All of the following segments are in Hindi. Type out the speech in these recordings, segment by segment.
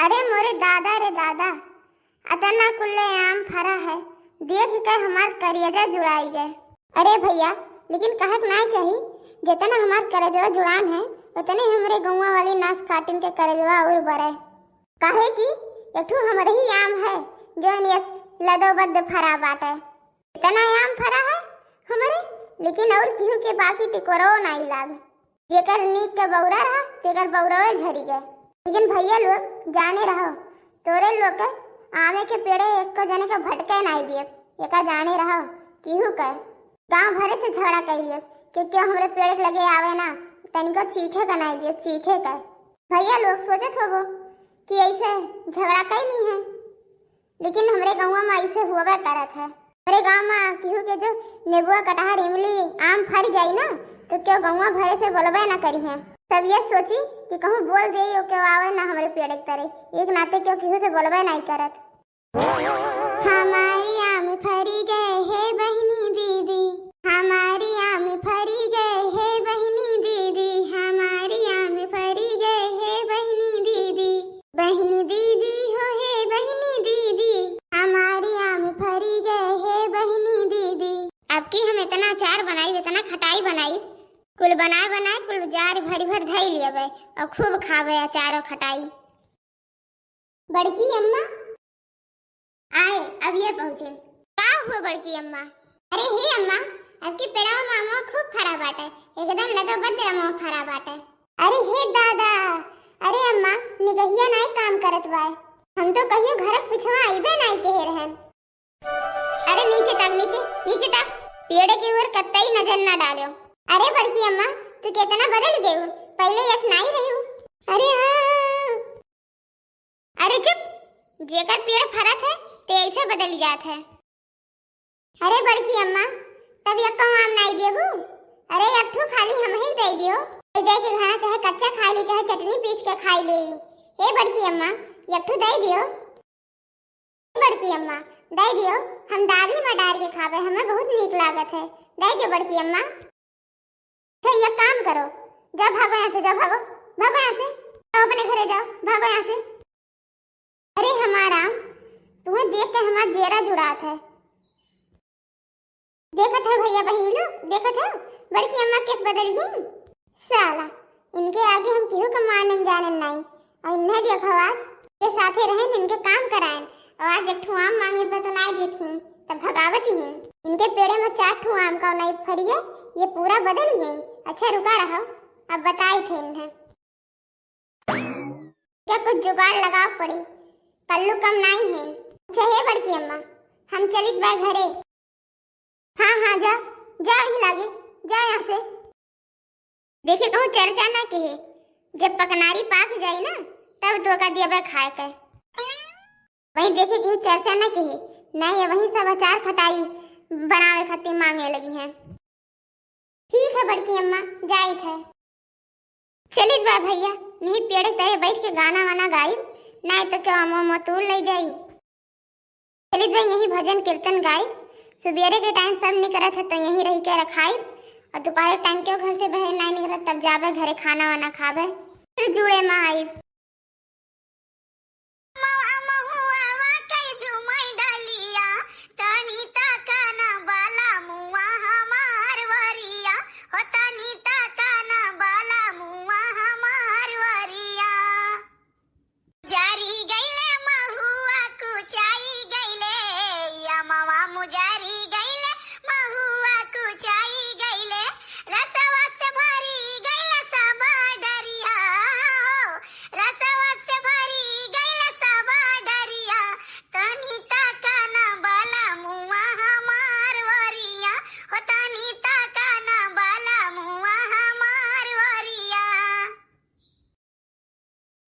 अरे मोरे दादा रे दादा, अतना कुल्ले आम फरा है, देख के हमार करेजा जुड़ाई गए। अरे भैया, लेकिन कहत नहीं चाही, जितना हमार करेजवा जुड़ान है उतने हमरे गौवा वाली नास काटिन के करेजवा और बरे। काहे कि एकठू हमरे ही आम है जोन यस लदोबद फरा बाटे। इतना आम फरा है हमरे, लेकिन और केहू के बाकी टिकोरो नहीं लाग। जेकर नीक के बौरा रहा तेकर बौरावे झरी गए। लेकिन भैया लोग जाने रहो, तोरे लोग के आमे के पेड़े एक को जने के भटके नहीं दिए। एका जाने रहो केहू कर गांव भरे से झगड़ा कर लिए कि क्यों हमरे पेड़ के लगे आवे ना, तनिको चीखे का नहीं दिए चीखे का। भैया लोग सोचत होबो कि ऐसे झगड़ा कई नहीं है, लेकिन हमरे गाँव में ऐसे हुआ करत है। हमारे गाँव में केहू के जो नींबुआ कटहर इमली आम फर जाई ना, तो क्यों गाँव भरे से बोलबे ना करी है। तब ये सोची कि कहूँ बोल दे क्यों आवे ना हमारे पेड़ के तरह, एक नाते क्यों केहू से बोलबे नहीं करत। हमारी आम फरी गए है बहनी दीदी, हमारी आम फरी गए है बहनी दीदी, हमारी आम फरी गए है बहनी दीदी, बहनी दीदी हो है बहनी दीदी, हमारी आम फरी गए है बहनी दीदी। अब की हम इतना अचार बनाई, इतना खटाई बनाई, कुल बनाए बनाए कुल जार भरी भर धई लेवे और खूब खावे अचार और खटाई। बड़की अम्मा आए, अब ये पहुंचे। का हुआ बड़की अम्मा? अरे हे अम्मा, अब की पेड़ावा मामा खूब खराब बाटे, एकदम लदोबद रमो खराब बाटे। अरे हे दादा, अरे अम्मा निगहिया नहीं काम करत बा, हम तो कहियो घर पिछवा आइबे नहीं कहे रहन। अरे नीचे तक नीचे नीचे तक, पेड़ के ऊपर कतई नजर ना डालो। अरे बड़की अम्मा, तू कितना बदल गई, पहले यस नहीं रही हूँ। अरे हाँ, अरे चुप, जेकर पेड़ फरत है ते ऐसे बदल जात है। अरे बड़की अम्मा, तब यक्को आम नहीं देबू? अरे यक्ठू खाली हम ही दे दियो, दे के खाना चाहे कच्चा खा ली चाहे चटनी पीस के खाई ले। हे बड़की अम्मा, यक्ठू दे दियो। बड़की अम्मा दे दियो, हम दादी में डाल के खावे, हमें बहुत नीक लागत है। दे दियो बड़की अम्मा। अच्छा ये काम करो, जाओ भागो यहाँ से, जाओ भागो भागो यहाँ से, जाओ अपने घरे जाओ, भागो यहाँ से। अरे हमारा तुम्हें देख के हमारा जेरा जुड़ात है। देखत है भैया बहन लोग, देखत है बड़की अम्मा कैसे बदल गई। साला इनके आगे हम केहू का मानन जानन नहीं, और इन्हें देखो आज ये साथे रहें इनके काम कराएं, और आज एक ठू आम मांगे पे तो नहीं देती तब भगावत ही है। इनके पेड़े में 4 ठू आम का नहीं फरी है, ये पूरा बदल ही गई। अच्छा रुका रहो, अब बताई थे इन्हें क्या कुछ जुगाड़ लगा पड़ी, कल्लू कम नहीं है। अच्छा है बड़की अम्मा, हम चलित बाय घरे। हाँ हाँ जा जा ही लागे, जा यहाँ से। देखिए कहूँ चर्चा ना कहे, जब पकनारी पाक जाई ना तब तो का दिया खाए के। वही देखे कि चर्चा ना कहे, नहीं वही सब अचार खटाई बनावे खातिर मांगे लगी हैं। ठीक है बड़की अम्मा, जाई थे। चलित बा भैया, नहीं पेड़ तले बैठ के गाना वाना गाई, नहीं तो क्या अमो तूल ले जाई। चलित भाई यही भजन कीर्तन गाई, सुबेरे के टाइम सब नहीं करत है तो यहीं रह के रखाई, और दोपहर टाइम क्यों घर से बाहर नहीं निकलत तब जावे घरे खाना वाना खावे, फिर जुड़े में आई।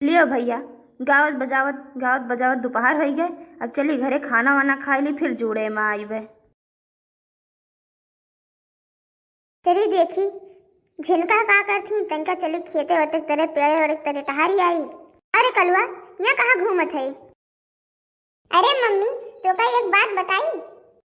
लियो भैया, गावत बजावत दोपहर हो गए, अब चली घरे खाना वाना खाई ली, फिर जुड़े में आईबे। चली देखी झिनका का करथी, तनका चली खेते होते तेरे पेड़े और तेरे टहारी आई। अरे कलुआ यहाँ कहाँ घूमत है? अरे मम्मी तो का एक बात बताई,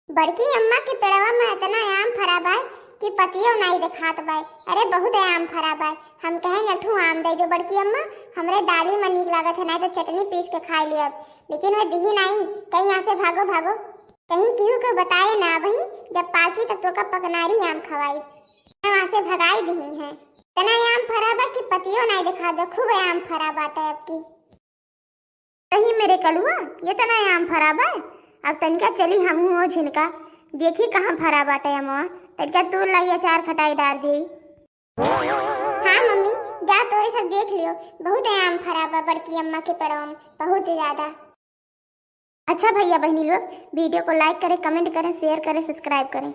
बड़की अम्मा के पेड़वा में इतना आम फरा बा कि पतियो नहीं दिखात बाय। अरे बहुत आम फरा बाय। हम कहेंगे अठू आम दे जो बड़की अम्मा, हमरे दाली में नीक लागत है, नहीं तो चटनी पीस के खा लियब। लेकिन वह दिही नहीं, कहीं यहाँ से भागो भागो, कहीं केहू को बताए ना भई, जब पाकी तब तो का पकनारी आम खवाई, वहाँ से भगाई दिही है। तना आम फरा बा कि पतियो नहीं दिखा दो, खूब आम फरा बात है आपकी। कहीं मेरे कलुआ ये तना आम फरा बा। अब तनिका चली हम हो झिनका देखी कहाँ फरा बाटे अम्मा, तनिका तू लाई अचार खटाई डाल दी। हाँ मम्मी जा तोरे सब देख लियो, बहुत आम फरा बा बड़की अम्मा के पेड़ों में, बहुत ज्यादा। अच्छा भैया बहनी लोग, वीडियो को लाइक करें, कमेंट करें, शेयर करें, सब्सक्राइब करें।